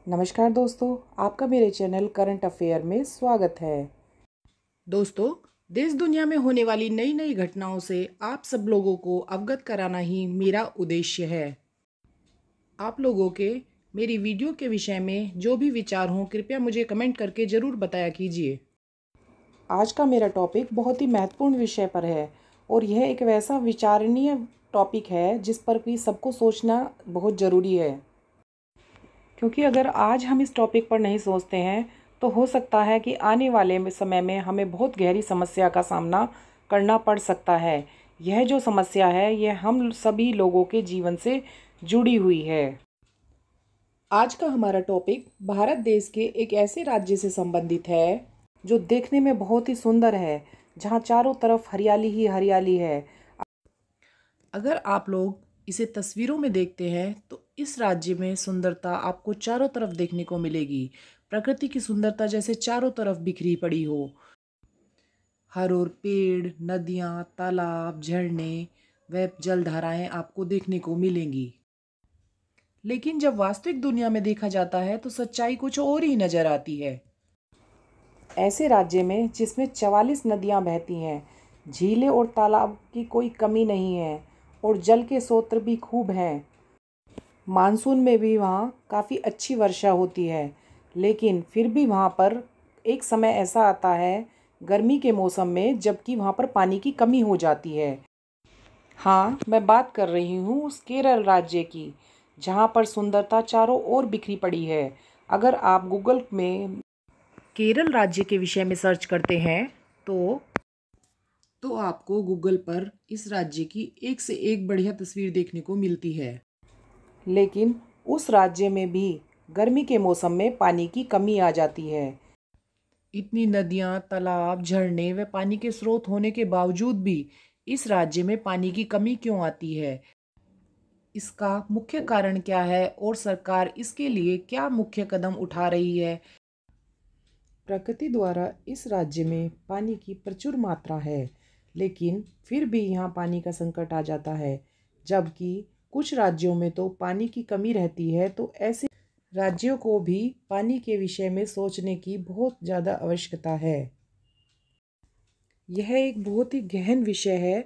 नमस्कार दोस्तों, आपका मेरे चैनल करंट अफेयर में स्वागत है। दोस्तों, देश दुनिया में होने वाली नई नई घटनाओं से आप सब लोगों को अवगत कराना ही मेरा उद्देश्य है। आप लोगों के मेरी वीडियो के विषय में जो भी विचार हों, कृपया मुझे कमेंट करके ज़रूर बताया कीजिए। आज का मेरा टॉपिक बहुत ही महत्वपूर्ण विषय पर है और यह एक वैसा विचारणीय टॉपिक है जिस पर भी सबको सोचना बहुत ज़रूरी है। क्योंकि अगर आज हम इस टॉपिक पर नहीं सोचते हैं तो हो सकता है कि आने वाले समय में हमें बहुत गहरी समस्या का सामना करना पड़ सकता है। यह जो समस्या है यह हम सभी लोगों के जीवन से जुड़ी हुई है। आज का हमारा टॉपिक भारत देश के एक ऐसे राज्य से संबंधित है जो देखने में बहुत ही सुंदर है, जहाँ चारों तरफ हरियाली ही हरियाली है। अगर आप लोग इसे तस्वीरों में देखते हैं तो इस राज्य में सुंदरता आपको चारों तरफ देखने को मिलेगी। प्रकृति की सुंदरता जैसे चारों तरफ बिखरी पड़ी हो। हर ओर पेड़, नदियाँ, तालाब, झरने व जलधाराएं आपको देखने को मिलेंगी। लेकिन जब वास्तविक दुनिया में देखा जाता है तो सच्चाई कुछ और ही नजर आती है। ऐसे राज्य में जिसमें 44 नदियाँ बहती हैं, झीलें और तालाब की कोई कमी नहीं है और जल के स्रोत भी खूब हैं। मानसून में भी वहाँ काफ़ी अच्छी वर्षा होती है, लेकिन फिर भी वहाँ पर एक समय ऐसा आता है गर्मी के मौसम में जबकि वहाँ पर पानी की कमी हो जाती है। हाँ, मैं बात कर रही हूँ उस केरल राज्य की, जहाँ पर सुंदरता चारों ओर बिखरी पड़ी है। अगर आप गूगल में केरल राज्य के विषय में सर्च करते हैं तो आपको गूगल पर इस राज्य की एक से एक बढ़िया तस्वीर देखने को मिलती है। लेकिन उस राज्य में भी गर्मी के मौसम में पानी की कमी आ जाती है। इतनी नदियाँ, तालाब, झरने व पानी के स्रोत होने के बावजूद भी इस राज्य में पानी की कमी क्यों आती है? इसका मुख्य कारण क्या है और सरकार इसके लिए क्या मुख्य कदम उठा रही है? प्रकृति द्वारा इस राज्य में पानी की प्रचुर मात्रा है, लेकिन फिर भी यहाँ पानी का संकट आ जाता है। जबकि कुछ राज्यों में तो पानी की कमी रहती है, तो ऐसे राज्यों को भी पानी के विषय में सोचने की बहुत ज़्यादा आवश्यकता है। यह एक बहुत ही गहन विषय है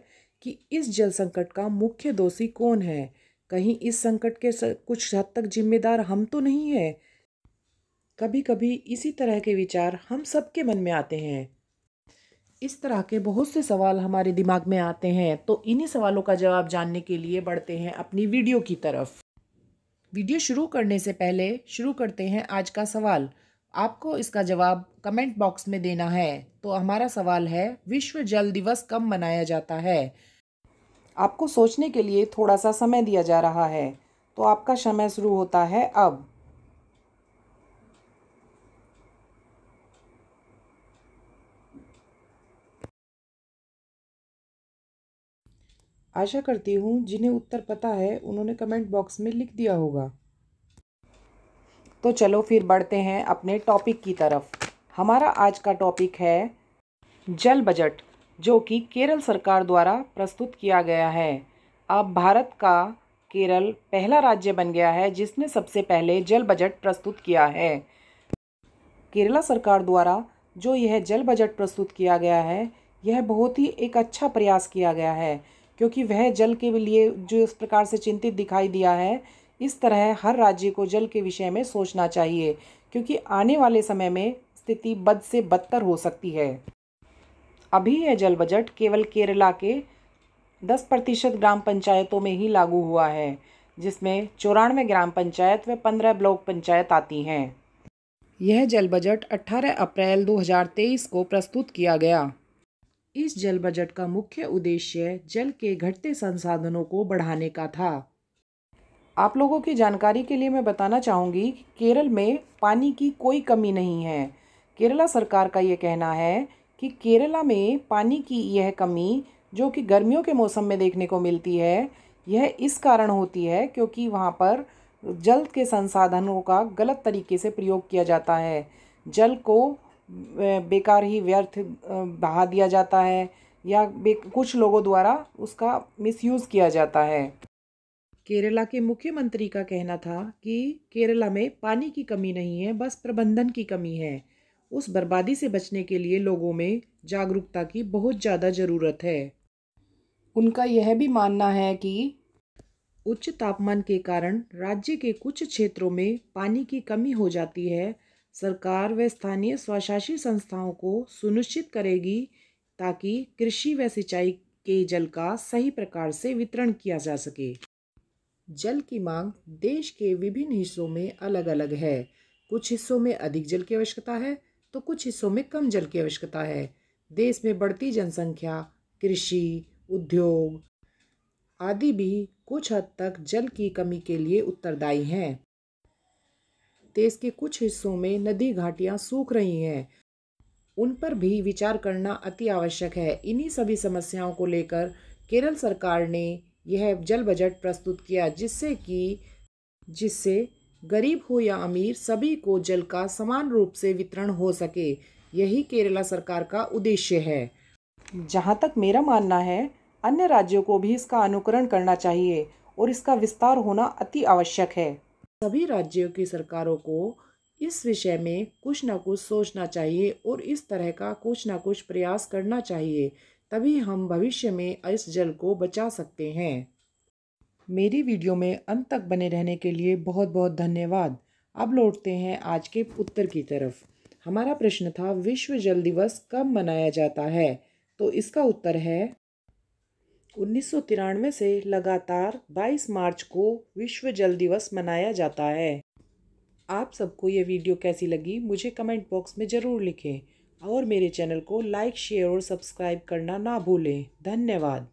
कि इस जल संकट का मुख्य दोषी कौन है। कहीं इस संकट के कुछ हद तक जिम्मेदार हम तो नहीं है। कभी कभी इसी तरह के विचार हम सबके मन में आते हैं। इस तरह के बहुत से सवाल हमारे दिमाग में आते हैं, तो इन्हीं सवालों का जवाब जानने के लिए बढ़ते हैं अपनी वीडियो की तरफ। वीडियो शुरू करने से पहले शुरू करते हैं आज का सवाल। आपको इसका जवाब कमेंट बॉक्स में देना है। तो हमारा सवाल है, विश्व जल दिवस कब मनाया जाता है? आपको सोचने के लिए थोड़ा सा समय दिया जा रहा है, तो आपका समय शुरू होता है अब। आशा करती हूँ जिन्हें उत्तर पता है उन्होंने कमेंट बॉक्स में लिख दिया होगा। तो चलो फिर बढ़ते हैं अपने टॉपिक की तरफ। हमारा आज का टॉपिक है जल बजट, जो कि केरल सरकार द्वारा प्रस्तुत किया गया है। अब भारत का केरल पहला राज्य बन गया है जिसने सबसे पहले जल बजट प्रस्तुत किया है। केरला सरकार द्वारा जो यह जल बजट प्रस्तुत किया गया है, यह बहुत ही एक अच्छा प्रयास किया गया है, क्योंकि वह जल के लिए जो इस प्रकार से चिंतित दिखाई दिया है, इस तरह हर राज्य को जल के विषय में सोचना चाहिए, क्योंकि आने वाले समय में स्थिति बद से बदतर हो सकती है। अभी यह जल बजट केवल केरला के 10% ग्राम पंचायतों में ही लागू हुआ है, जिसमें 94 ग्राम पंचायत व 15 ब्लॉक पंचायत आती हैं। यह जल बजट 18 अप्रैल 2023 को प्रस्तुत किया गया। इस जल बजट का मुख्य उद्देश्य जल के घटते संसाधनों को बढ़ाने का था। आप लोगों की जानकारी के लिए मैं बताना चाहूँगी कि केरल में पानी की कोई कमी नहीं है। केरला सरकार का ये कहना है कि केरला में पानी की यह कमी जो कि गर्मियों के मौसम में देखने को मिलती है, यह इस कारण होती है क्योंकि वहाँ पर जल के संसाधनों का गलत तरीके से प्रयोग किया जाता है। जल को बेकार ही व्यर्थ बहा दिया जाता है या कुछ लोगों द्वारा उसका मिसयूज़ किया जाता है। केरला के मुख्यमंत्री का कहना था कि केरला में पानी की कमी नहीं है, बस प्रबंधन की कमी है। उस बर्बादी से बचने के लिए लोगों में जागरूकता की बहुत ज़्यादा ज़रूरत है। उनका यह भी मानना है कि उच्च तापमान के कारण राज्य के कुछ क्षेत्रों में पानी की कमी हो जाती है। सरकार व स्थानीय स्वशासी संस्थाओं को सुनिश्चित करेगी ताकि कृषि व सिंचाई के जल का सही प्रकार से वितरण किया जा सके। जल की मांग देश के विभिन्न हिस्सों में अलग अलग है। कुछ हिस्सों में अधिक जल की आवश्यकता है तो कुछ हिस्सों में कम जल की आवश्यकता है। देश में बढ़ती जनसंख्या, कृषि, उद्योग आदि भी कुछ हद तक जल की कमी के लिए उत्तरदायी हैं। देश के कुछ हिस्सों में नदी घाटियां सूख रही हैं, उन पर भी विचार करना अति आवश्यक है। इन्हीं सभी समस्याओं को लेकर केरल सरकार ने यह जल बजट प्रस्तुत किया, जिससे गरीब हो या अमीर सभी को जल का समान रूप से वितरण हो सके। यही केरला सरकार का उद्देश्य है। जहाँ तक मेरा मानना है, अन्य राज्यों को भी इसका अनुकरण करना चाहिए और इसका विस्तार होना अति आवश्यक है। सभी राज्यों की सरकारों को इस विषय में कुछ ना कुछ सोचना चाहिए और इस तरह का कुछ ना कुछ प्रयास करना चाहिए, तभी हम भविष्य में इस जल को बचा सकते हैं। मेरी वीडियो में अंत तक बने रहने के लिए बहुत बहुत धन्यवाद। अब लौटते हैं आज के उत्तर की तरफ। हमारा प्रश्न था, विश्व जल दिवस कब मनाया जाता है? तो इसका उत्तर है 1993 से लगातार 22 मार्च को विश्व जल दिवस मनाया जाता है। आप सबको ये वीडियो कैसी लगी मुझे कमेंट बॉक्स में ज़रूर लिखें और मेरे चैनल को लाइक, शेयर और सब्सक्राइब करना ना भूलें। धन्यवाद।